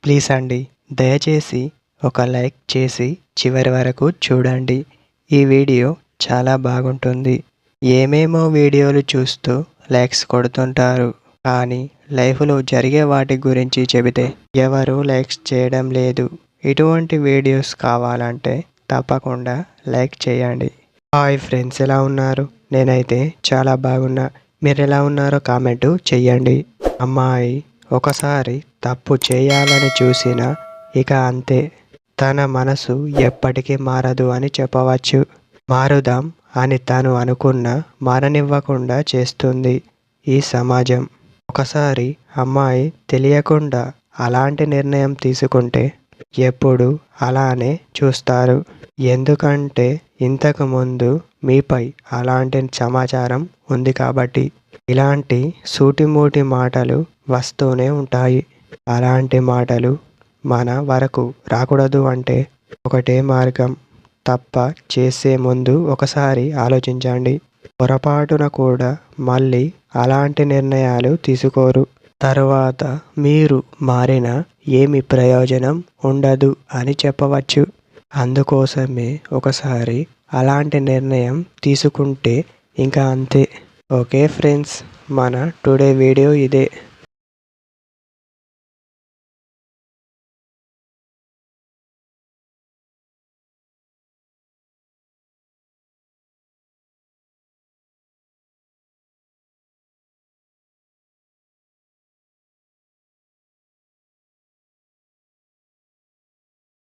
Please అండి, దయచేసి ఒక లైక్ చేసి చివరి వరకు చూడండి. ఈ వీడియో చాలా బాగుంటుంది. ఏమేమో వీడియోలు చూస్తూ లైక్స్ కొడుతుంటారు, కానీ లైఫ్లో జరిగే వాటి గురించి చెబితే ఎవరు లైక్స్ చేయడం లేదు. ఇటువంటి వీడియోస్ కావాలంటే తప్పకుండా లైక్ చేయండి. హాయ్ ఫ్రెండ్స్, ఎలా ఉన్నారు? నేనైతే చాలా బాగున్నా. మీరు ఎలా ఉన్నారో కామెంటు చెయ్యండి. అమ్మాయి ఒకసారి తప్పు చేయాలని చూసినా ఇక అంతే, తన మనసు ఎప్పటికీ మారదు అని చెప్పవచ్చు. మారుదాం అని తను అనుకున్నా మారనివ్వకుండా చేస్తుంది ఈ సమాజం. ఒకసారి అమ్మాయి తెలియకుండా అలాంటి నిర్ణయం తీసుకుంటే ఎప్పుడు అలానే చూస్తారు. ఎందుకంటే ఇంతకు ముందు మీపై అలాంటి సమాచారం ఉంది కాబట్టి. ఇలాంటి సూటిమూటి మాటలు వస్తూనే ఉంటాయి. అలాంటి మాటలు మన వరకు రాకూడదు అంటే ఒకటే మార్గం. తప్ప చేసే ముందు ఒకసారి ఆలోచించండి. పొరపాటున కూడా మళ్ళీ అలాంటి నిర్ణయాలు తీసుకోరు. తరువాత మీరు మారినా ఏమి ప్రయోజనం ఉండదు అని చెప్పవచ్చు. అందుకోసమే ఒకసారి అలాంటి నిర్ణయం తీసుకుంటే ఇంకా అంతే. ఓకే ఫ్రెండ్స్, మన టుడే వీడియో ఇదే.